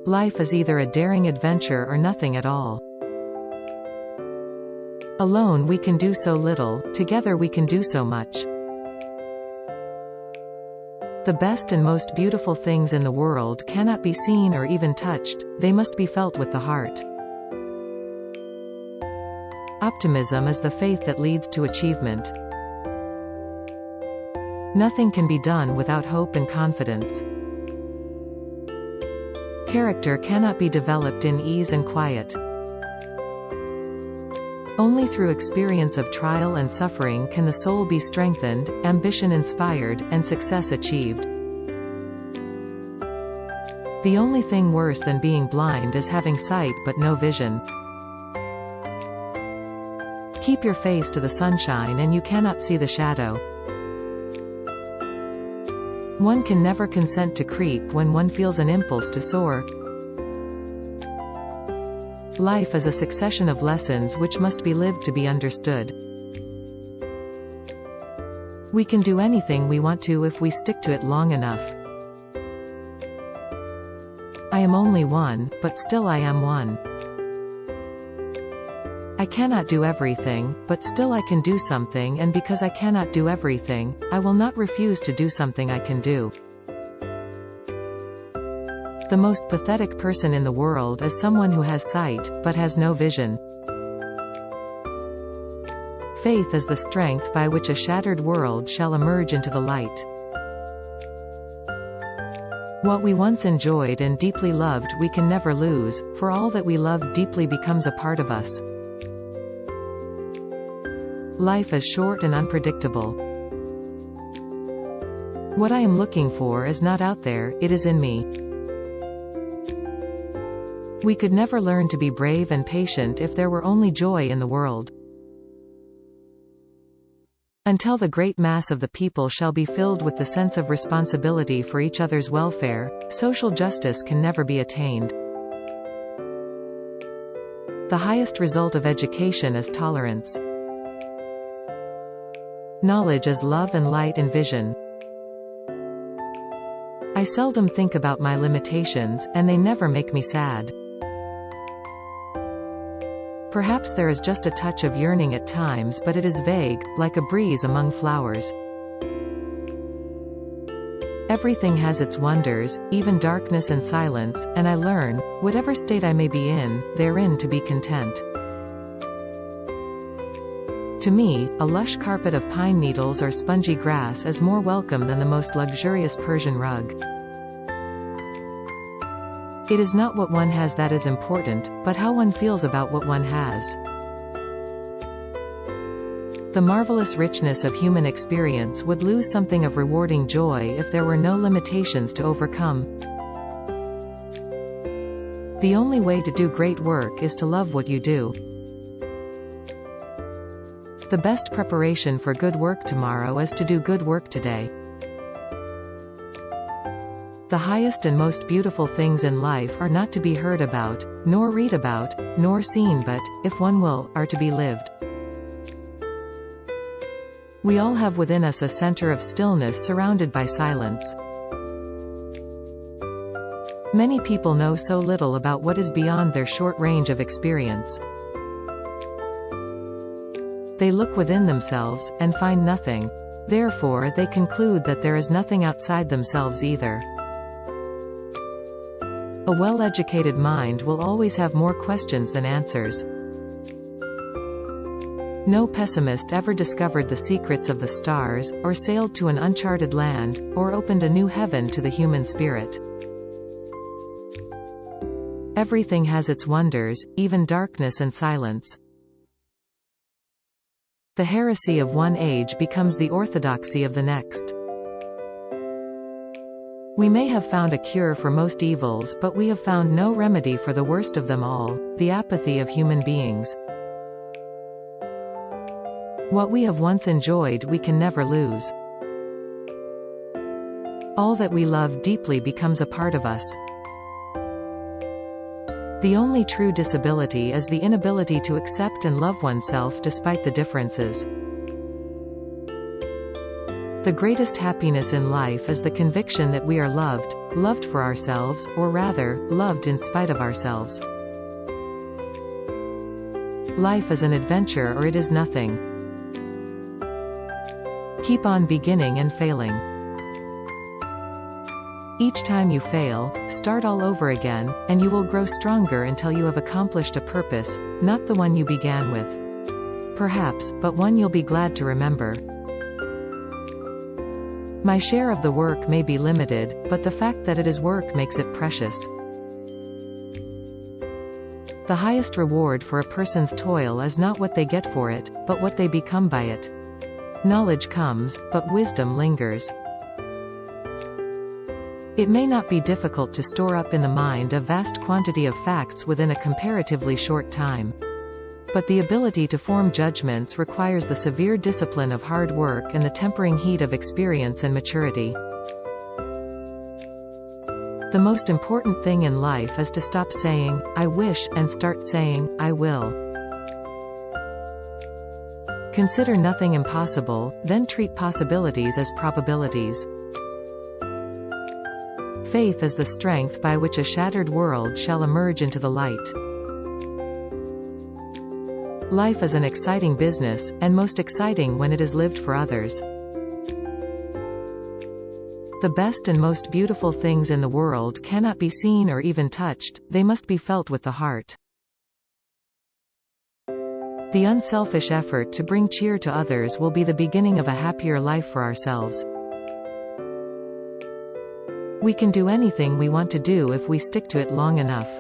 Life is either a daring adventure or nothing at all. Alone we can do so little, together we can do so much. The best and most beautiful things in the world cannot be seen or even touched, they must be felt with the heart. Optimism is the faith that leads to achievement. Nothing can be done without hope and confidence. Character cannot be developed in ease and quiet. Only through experience of trial and suffering can the soul be strengthened, ambition inspired, and success achieved. The only thing worse than being blind is having sight but no vision. Keep your face to the sunshine and you cannot see the shadow. One can never consent to creep when one feels an impulse to soar. Life is a succession of lessons which must be lived to be understood. We can do anything we want to if we stick to it long enough. I am only one, but still I am one. I cannot do everything, but still I can do something, and because I cannot do everything, I will not refuse to do something I can do. The most pathetic person in the world is someone who has sight, but has no vision. Faith is the strength by which a shattered world shall emerge into the light. What we once enjoyed and deeply loved we can never lose, for all that we love deeply becomes a part of us. Life is short and unpredictable. What I am looking for is not out there, it is in me. We could never learn to be brave and patient if there were only joy in the world. Until the great mass of the people shall be filled with the sense of responsibility for each other's welfare, social justice can never be attained. The highest result of education is tolerance. Knowledge is love and light and vision. I seldom think about my limitations, and they never make me sad. Perhaps there is just a touch of yearning at times, but it is vague, like a breeze among flowers. Everything has its wonders, even darkness and silence, and I learn, whatever state I may be in, therein to be content. To me, a lush carpet of pine needles or spongy grass is more welcome than the most luxurious Persian rug. It is not what one has that is important, but how one feels about what one has. The marvelous richness of human experience would lose something of rewarding joy if there were no limitations to overcome. The only way to do great work is to love what you do. The best preparation for good work tomorrow is to do good work today. The highest and most beautiful things in life are not to be heard about, nor read about, nor seen but, if one will, are to be lived. We all have within us a center of stillness surrounded by silence. Many people know so little about what is beyond their short range of experience. They look within themselves, and find nothing. Therefore they conclude that there is nothing outside themselves either. A well-educated mind will always have more questions than answers. No pessimist ever discovered the secrets of the stars, or sailed to an uncharted land, or opened a new heaven to the human spirit. Everything has its wonders, even darkness and silence. The heresy of one age becomes the orthodoxy of the next. We may have found a cure for most evils, but we have found no remedy for the worst of them all, the apathy of human beings. What we have once enjoyed we can never lose. All that we love deeply becomes a part of us. The only true disability is the inability to accept and love oneself despite the differences. The greatest happiness in life is the conviction that we are loved, loved for ourselves, or rather, loved in spite of ourselves. Life is an adventure or it is nothing. Keep on beginning and failing. Each time you fail, start all over again, and you will grow stronger until you have accomplished a purpose, not the one you began with. Perhaps, but one you'll be glad to remember. My share of the work may be limited, but the fact that it is work makes it precious. The highest reward for a person's toil is not what they get for it, but what they become by it. Knowledge comes, but wisdom lingers. It may not be difficult to store up in the mind a vast quantity of facts within a comparatively short time. But the ability to form judgments requires the severe discipline of hard work and the tempering heat of experience and maturity. The most important thing in life is to stop saying, "I wish," and start saying, "I will." Consider nothing impossible, then treat possibilities as probabilities. Faith is the strength by which a shattered world shall emerge into the light. Life is an exciting business, and most exciting when it is lived for others. The best and most beautiful things in the world cannot be seen or even touched, they must be felt with the heart. The unselfish effort to bring cheer to others will be the beginning of a happier life for ourselves. We can do anything we want to do if we stick to it long enough.